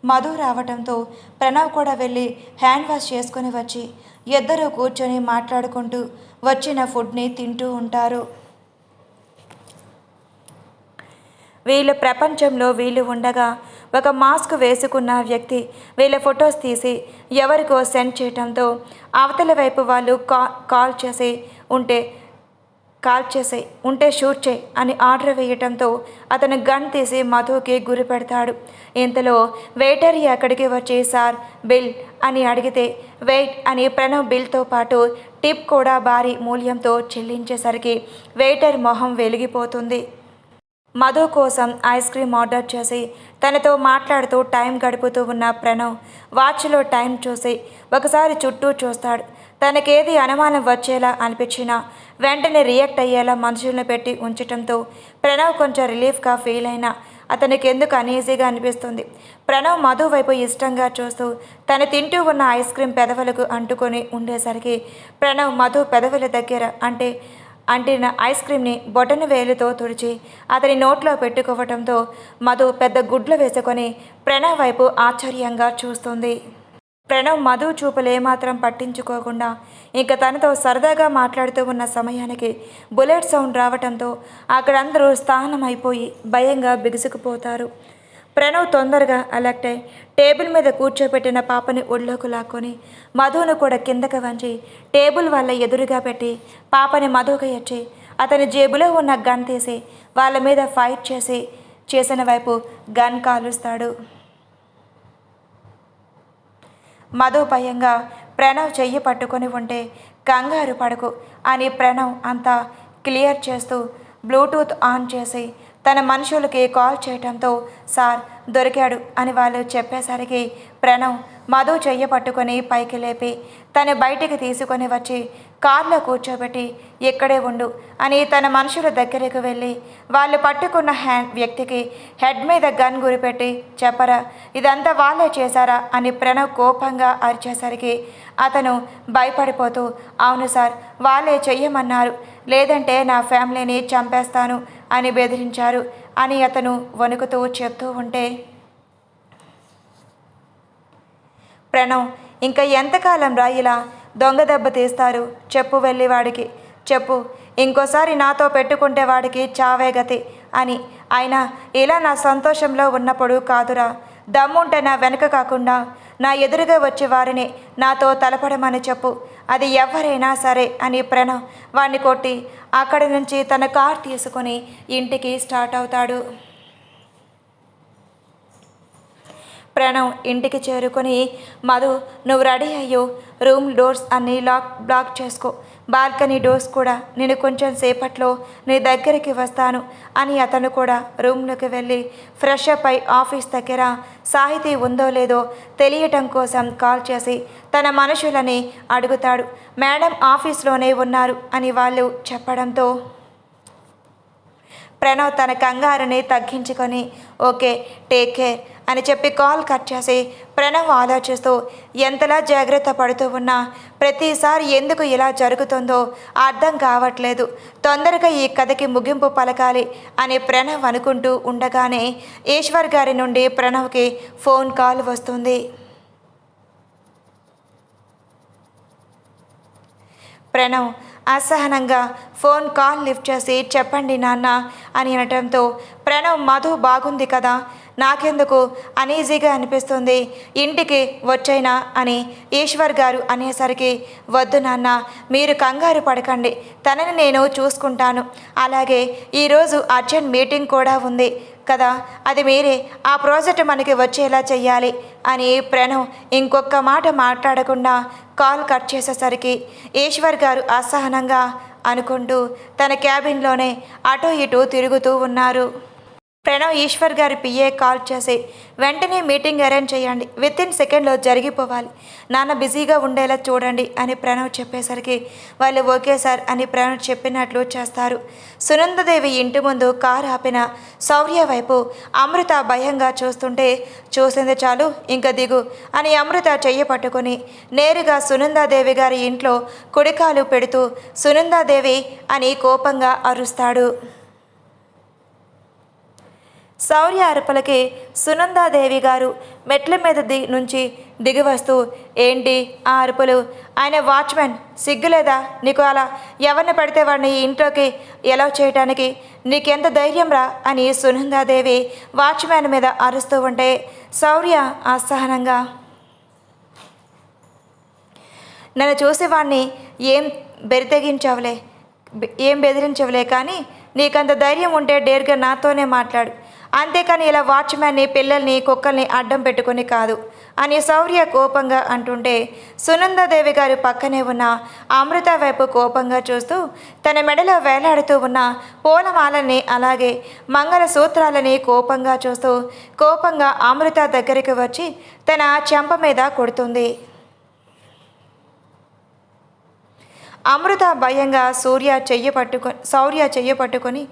మధు రావడంతో ప్రణవ్ కూడా వెళ్ళి హ్యాండ్ వాష్ చేసుకొని వచ్చి ఇద్దరూ కూర్చొని మాట్లాడుకుంటూ వచ్చిన ఫుడ్ని తింటూ ఉంటారు. వీళ్ళ ప్రపంచంలో వీళ్ళు ఉండగా ఒక మాస్క్ వేసుకున్న వ్యక్తి వీళ్ళ ఫొటోస్ తీసి ఎవరికో సెండ్ చేయడంతో అవతల వైపు వాళ్ళు కాల్ చేసి ఉంటే షూట్ చేయి అని ఆర్డర్ వేయటంతో అతను గన్ తీసి మధుకి గురి పెడతాడు. ఇంతలో వెయిటర్ అక్కడికి వచ్చి, సార్ బిల్ అని అడిగితే వెయిట్ అని ప్రణవ్ బిల్తో పాటు టిప్ కూడా భారీ మూల్యంతో చెల్లించేసరికి వెయిటర్ మొహం వెలిగిపోతుంది. మధు కోసం ఐస్ క్రీమ్ ఆర్డర్ చేసి తనతో మాట్లాడుతూ టైం గడుపుతూ ఉన్న ప్రణవ్ వాచ్లో టైం చూసి ఒకసారి చుట్టూ చూస్తాడు. తనకేది అనుమానం వచ్చేలా అనిపించినా వెంటనే రియాక్ట్ అయ్యేలా మనుషులను పెట్టి ఉంచడంతో ప్రణవ్ కొంచెం రిలీఫ్గా ఫీల్ అయినా అతనికి ఎందుకు అనీజీగా అనిపిస్తుంది. ప్రణవ్ మధు వైపు ఇష్టంగా చూస్తూ తను తింటూ ఉన్న ఐస్ క్రీమ్ పెదవులకు అంటుకొని ఉండేసరికి ప్రణవ్ మధు పెదవుల దగ్గర అంటిన ఐస్ క్రీమ్ని బొటన వేలుతో తుడిచి అతని నోట్లో పెట్టుకోవటంతో మధు పెద్ద గుడ్లు వేసుకొని ప్రణవ్ వైపు ఆశ్చర్యంగా చూస్తుంది. ప్రణవ్ మధు చూపులు ఏమాత్రం పట్టించుకోకుండా ఇంకా తనతో సరదాగా మాట్లాడుతూ ఉన్న సమయానికి బుల్లెట్ సౌండ్ రావటంతో అక్కడందరూ స్థానం అయిపోయి భయంగా బిగుసుకుపోతారు. ప్రణవ్ తొందరగా అలర్ట్ అయి టేబుల్ మీద కూర్చోబెట్టిన పాపని ఒళ్ళోకి లాక్కొని మధును కూడా కిందకి వంచి టేబుల్ వాళ్ళ ఎదురుగా పెట్టి పాపని మధుకి ఇచ్చి అతని జేబులో ఉన్న గన్ తీసి వాళ్ళ మీద ఫైట్ చేసిన వైపు గన్ కాలుస్తాడు. మధు భయంగా ప్రణవ్ చెయ్యి పట్టుకొని ఉంటే కంగారు పడకు అని ప్రణవ్ అంతా క్లియర్ చేస్తూ బ్లూటూత్ ఆన్ చేసి తన మనుషులకి కాల్ చేయడంతో సార్ దొరికాడు అని వాళ్ళు చెప్పేసరికి ప్రణవ్ మధు చెయ్య పట్టుకొని పైకి లేపి తను బయటికి తీసుకొని వచ్చి కారులో కూర్చోబెట్టి ఇక్కడే ఉండు అని తన మనుషుల దగ్గరకు వెళ్ళి వాళ్ళు పట్టుకున్న వ్యక్తికి హెడ్ మీద గన్ గురిపెట్టి చెప్పరా ఇదంతా వాళ్ళే చేశారా అని ప్రణవ్ కోపంగా అరిచేసరికి అతను భయపడిపోతూ అవును సార్ వాళ్ళే చెయ్యమన్నారు, లేదంటే నా ఫ్యామిలీని చంపేస్తాను అని బెదిరించారు అని అతను వణుకుతూ చెప్తూ ఉంటే ప్రణవ్ ఇంకా ఎంతకాలం రా ఇలా దొంగ దెబ్బ తీస్తారు చెప్పు వెళ్ళి వాడికి చెప్పు, ఇంకోసారి నాతో పెట్టుకుంటే వాడికి చావే గతి అని. అయినా ఇలా నా సంతోషంలో ఉన్నప్పుడు కాదురా, దమ్ముంటే నా వెనక కాకుండా నా ఎదురుగా వచ్చి వారిని నాతో తలపడమని చెప్పు, అది ఎవరైనా సరే అని ప్రణవ్ వాడిని కొట్టి అక్కడి నుంచి తన కార్ తీసుకొని ఇంటికి స్టార్ట్ అవుతాడు. ప్రణవ్ ఇంటికి చేరుకొని మధు నువ్వు రెడీ అయ్యో, రూమ్ డోర్స్ అన్నీ బ్లాక్ చేసుకో, బాల్కనీ డోర్స్ కూడా నేను కొంచెం సేపట్లో నీ దగ్గరికి వస్తాను అని అతను కూడా రూమ్లోకి వెళ్ళి ఫ్రెష్ అప్ అయి ఆఫీస్ దగ్గర సాహితీ ఉందో లేదో తెలియటం కోసం కాల్ చేసి తన మనుషులని అడుగుతాడు. మేడం ఆఫీస్లోనే ఉన్నారు అని వాళ్ళు చెప్పడంతో ప్రణవ్ తన కంగారుని తగ్గించుకొని ఓకే టేక్ కేర్ అని చెప్పి కాల్ కట్ చేసి ప్రణవ్ ఆలోచిస్తూ ఎంతలా జాగ్రత్త పడుతూ ఉన్నా ప్రతిసారి ఎందుకు ఇలా జరుగుతుందో అర్థం కావట్లేదు, తొందరగా ఈ కథకి ముగింపు పలకాలి అని ప్రణవ్ అనుకుంటూ ఉండగానే ఈశ్వర్ గారి నుండి ప్రణవ్కి ఫోన్ కాల్ వస్తుంది. ప్రణవ్ అసహనంగా ఫోన్ కాల్ లిఫ్ట్ చేసి చెప్పండి నాన్న అని అనటంతో ప్రణవ్ మధు బాగుంది కదా, నాకెందుకు అనీజీగా అనిపిస్తుంది, ఇంటికి వచ్చైనా అని ఈశ్వర్ గారు అనేసరికి వద్దు నాన్న మీరు కంగారు పడకండి, తనని నేను చూసుకుంటాను, అలాగే ఈరోజు అర్జెంట్ మీటింగ్ కూడా ఉంది కదా, అది మీరే ఆ ప్రాజెక్ట్ మనకి వచ్చేలా చెయ్యాలి అని ప్రణవ్ ఇంకొక మాట మాట్లాడకుండా కాల్ కట్ చేసేసరికి ఈశ్వర్ గారు అసహనంగా అనుకుంటూ తన క్యాబిన్లోనే అటూ ఇటూ తిరుగుతూ ఉన్నారు. ప్రణవ్ ఈశ్వర్ గారి పిఏ కాల్ చేసి వెంటనే మీటింగ్ అరేంజ్ చేయండి, వితిన్ సెకండ్లో జరిగిపోవాలి, నాన్న బిజీగా ఉండేలా చూడండి అని ప్రణవ్ చెప్పేసరికి వాళ్ళు ఓకే సార్ అని ప్రణవ్ చెప్పినట్లు చేస్తారు. సునందదేవి ఇంటి ముందు కారు ఆపిన శౌర్య వైపు అమృత భయంగా చూస్తుంటే చూసింది చాలు ఇంకా దిగు అని అమృత చెయ్యి పట్టుకొని నేరుగా సునందాదేవి గారి ఇంట్లో కుడికాలు పెడుతూ సునందాదేవి అని కోపంగా అరుస్తాడు. శౌర్య అరుపులకి సునందాదేవి గారు మెట్ల మీద నుంచి దిగివస్తూ ఏంటి ఆ అరుపులు, ఆయన వాచ్మెన్ సిగ్గులేదా నీకు, అలా ఎవరిని పడితే వాడిని ఇంట్లోకి ఎలా చేయటానికి నీకెంత ధైర్యం రా అని సునందాదేవి వాచ్మెన్ మీద అరుస్తూ ఉంటే శౌర్య అసహనంగా నన్ను చూసి వాడిని ఏం బెదిరించవులే కానీ నీకంత ధైర్యం ఉంటే డేర్గా నాతోనే మాట్లాడు, అంతేకాని ఇలా వాచ్మ్యాన్ని పిల్లల్ని కుక్కల్ని అడ్డం పెట్టుకొని కాదు అని శౌర్య కోపంగా అంటుంటే సునందాదేవి గారు పక్కనే ఉన్న అమృత వైపు కోపంగా చూస్తూ తన మెడలో వేలాడుతూ ఉన్న పూలమాలని అలాగే మంగళసూత్రాలని కోపంగా చూస్తూ కోపంగా అమృత దగ్గరికి వచ్చి తన చెంప మీద కొడుతుంది. అమృత భయంగా శౌర్య చెయ్యి పట్టుకొని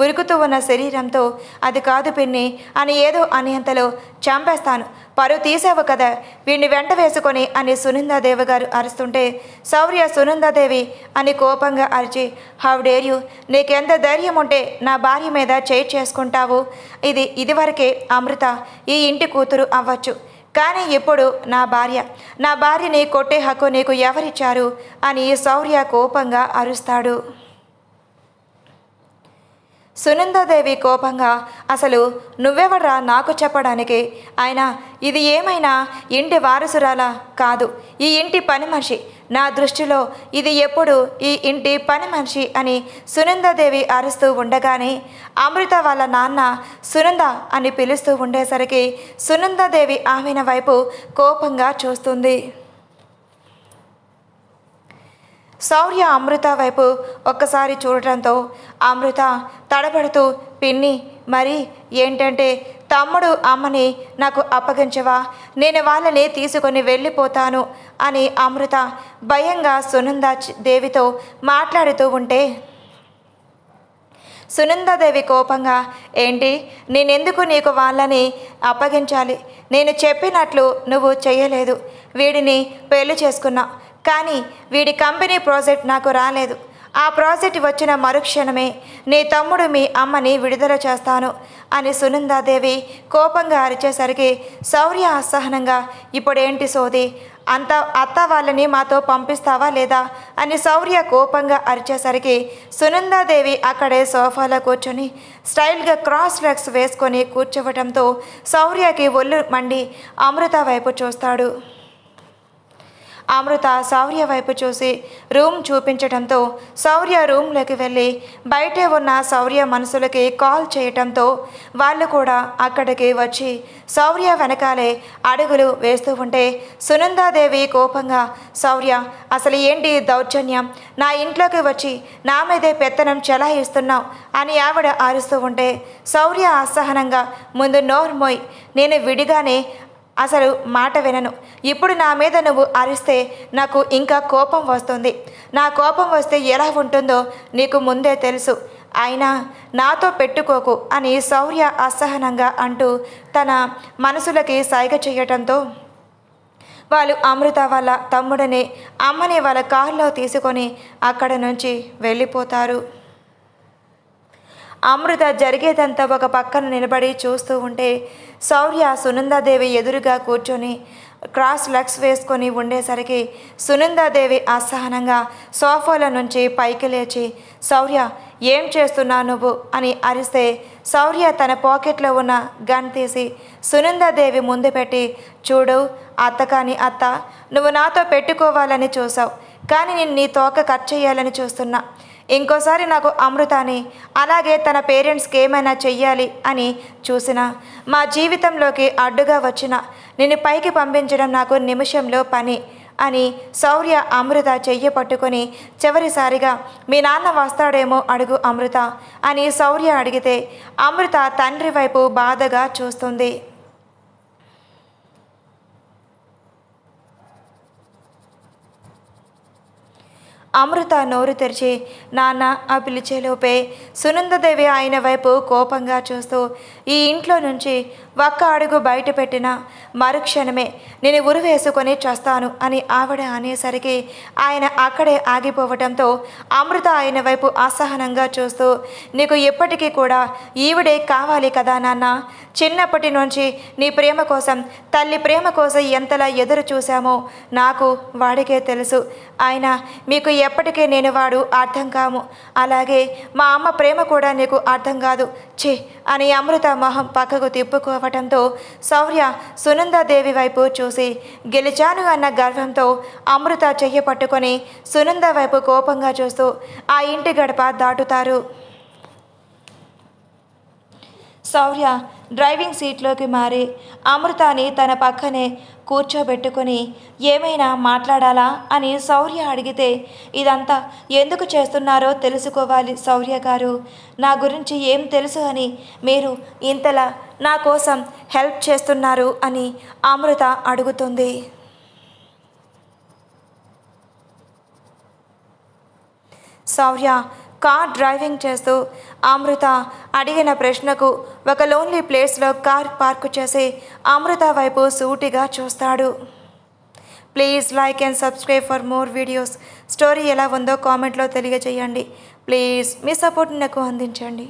ఉరుకుతూ ఉన్న శరీరంతో అది కాదు పిన్ని అని ఏదో అనేంతలో చంపేస్తాను, పరువు తీసావు కదా వీడిని వెంట వేసుకొని అని సునందాదేవి గారు అరుస్తుంటే శౌర్య సునందాదేవి అని కోపంగా అరిచి హౌ డేర్ యూ, నీకెంత ధైర్యం ఉంటే నా భార్య మీద చేయి చేసుకుంటావు, ఇదివరకే అమృత ఈ ఇంటి కూతురు అవ్వచ్చు, కానీ ఇప్పుడు నా భార్యని కొట్టే హక్కు నీకు ఎవరిచ్చారు అని శౌర్య కోపంగా అరుస్తాడు. సునందాదేవి కోపంగా అసలు నువ్వెవడ్రా నాకు చెప్పడానికి, అయినా ఇది ఏమైనా ఇంటి వారసురాలా కాదు, ఈ ఇంటి పని మనిషి, నా దృష్టిలో ఇది ఎప్పుడు ఈ ఇంటి పని మనిషి అని సునందాదేవి అరుస్తూ ఉండగానే అమృత వాళ్ళ నాన్న సునంద అని పిలుస్తూ ఉండేసరికి సునందాదేవి ఆమెన వైపు కోపంగా చూస్తుంది. శౌర్య అమృత వైపు ఒక్కసారి చూడటంతో అమృత తడబడుతూ పిన్ని మరి ఏంటంటే తమ్ముడు అమ్మని నాకు అప్పగించవా, నేను వాళ్ళని తీసుకొని వెళ్ళిపోతాను అని అమృత భయంగా సునందాదేవితో మాట్లాడుతూ ఉంటే సునందాదేవి కోపంగా, ఏంటి, నేనెందుకు నీకు వాళ్ళని అప్పగించాలి? నేను చెప్పినట్లు నువ్వు చేయలేదు. వీడిని పెళ్లి చేసుకున్నా, కానీ వీడి కంపెనీ ప్రాజెక్ట్ నాకు రాలేదు. ఆ ప్రాజెక్ట్ వచ్చిన మరుక్షణమే నీ తమ్ముడు మీ అమ్మని విడుదల చేస్తాను అని సునందాదేవి కోపంగా అరిచేసరికి శౌర్య అసహనంగా, ఇప్పుడేంటి సోది, అత్త వాళ్ళని మాతో పంపిస్తావా లేదా అని శౌర్య కోపంగా అరిచేసరికి సునందాదేవి అక్కడే సోఫాలో కూర్చొని స్టైల్గా క్రాస్ లెగ్స్ వేసుకొని కూర్చోవటంతో శౌర్యకి ఒళ్ళు మండి అమృత వైపు చూస్తాడు. అమృత శౌర్య వైపు చూసి రూమ్ చూపించడంతో శౌర్య రూమ్లోకి వెళ్ళి బయటే ఉన్న శౌర్య మనసులకి కాల్ చేయటంతో వాళ్ళు కూడా అక్కడికి వచ్చి శౌర్య వెనకాలే అడుగులు వేస్తూ ఉంటే సునందాదేవి కోపంగా, శౌర్య అసలు ఏంటి దౌర్జన్యం, నా ఇంట్లోకి వచ్చి నా మీదే పెత్తనం చెలాయిస్తున్నావు అని ఆవిడ అరుస్తూ ఉంటే శౌర్య అసహనంగా, ముందు నోర్మోయ్, నేను విడిగానే అసలు మాట వినను. ఇప్పుడు నా మీద నువ్వు అరిస్తే నాకు ఇంకా కోపం వస్తుంది. నా కోపం వస్తే ఎలా ఉంటుందో నీకు ముందే తెలుసు. అయినా నాతో పెట్టుకోకు అని శౌర్య అసహనంగా అంటూ తన మనసులకి సైగ చేయటంతో వాళ్ళు అమృత వాళ్ళ తమ్ముడిని అమ్మని వాళ్ళ కారులో తీసుకొని అక్కడ నుంచి వెళ్ళిపోతారు. అమృత జరిగేదంతా ఒక పక్కన నిలబడి చూస్తూ ఉంటే శౌర్య సునందాదేవి ఎదురుగా కూర్చొని క్రాస్ లెగ్స్ వేసుకొని ఉండేసరికి సునందాదేవి అసహనంగా సోఫాల నుంచి పైకి లేచి, శౌర్య ఏం చేస్తున్నావు నువ్వు అని అరిస్తే శౌర్య తన పాకెట్లో ఉన్న గన్ తీసి సునందాదేవి ముందు పెట్టి, చూడు అత్త కాని అత్త, నువ్వు నాతో పెట్టుకోవాలని చూసావు, కానీ నేను నీ తోక కట్ చేయాలని చూస్తున్నా. ఇంకోసారి నాకు అమృతాని అలాగే తన పేరెంట్స్కి ఏమైనా చెయ్యాలి అని చూసినా, మా జీవితంలోకి అడ్డుగా వచ్చిన నిన్ను పైకి పంపించడం నాకు నిమిషంలో పని అని శౌర్య అమృత చెయ్యి పట్టుకొని చివరిసారిగా, మీ నాన్న వస్తాడేమో అడుగు అమృత అని శౌర్య అడిగితే అమృత తండ్రి వైపు బాధగా చూస్తుంది. అమృత నోరు తెరిచి నాన్న ఆ పిలిచేలోపే సునందాదేవి ఆయన వైపు కోపంగా చూస్తూ, ఈ ఇంట్లో నుంచి ఒక్క అడుగు బయట పెట్టిన మరుక్షణమే నేను ఉరివేసుకొని చేస్తాను అని ఆవిడ అనేసరికి ఆయన అక్కడే ఆగిపోవటంతో అమృత ఆయన వైపు అసహనంగా చూస్తూ, నీకు ఎప్పటికీ కూడా ఈవిడే కావాలి కదా నాన్న, చిన్నప్పటి నుంచి నీ ప్రేమ కోసం, తల్లి ప్రేమ కోసం ఎంతలా ఎదురు చూశామో నాకు వాడికే తెలుసు. ఆయన మీకు ఎప్పటికీ నేను వాడు అర్థం కాము, అలాగే మా అమ్మ ప్రేమ కూడా నీకు అర్థం కాదు ఛీ అని అమృత మొహం పక్కకు తిప్పుకోవటంతో శౌర్య సునందాదేవి వైపు చూసి గెలిచాను అన్న గర్వంతో అమృత చెయ్యి పట్టుకొని సునంద వైపు కోపంగా చూస్తూ ఆ ఇంటి గడప దాటుతారు. శౌర్య డ్రైవింగ్ సీట్లోకి మారి అమృతాని తన పక్కనే కూర్చోబెట్టుకొని ఏమైనా మాట్లాడాలా అని శౌర్య అడిగితే, ఇదంతా ఎందుకు చేస్తున్నారో తెలుసుకోవాలి శౌర్య గారు, నా గురించి ఏం తెలుసు అని మీరు ఇంతలా నా కోసం హెల్ప్ చేస్తున్నారు అని అమృత అడుగుతుంది. శౌర్య కార్ డ్రైవింగ్ చేస్తూ అమృత అడిగిన ప్రశ్నకు ఒక లోన్లీ ప్లేస్లో కార్ పార్కు చేసి అమృత వైపు సూటిగా చూస్తాడు. Please like and subscribe for more videos. Story ఎలా ఉందో కామెంట్లో తెలియజేయండి. ప్లీజ్ మీ సపోర్ట్ నాకు అందించండి.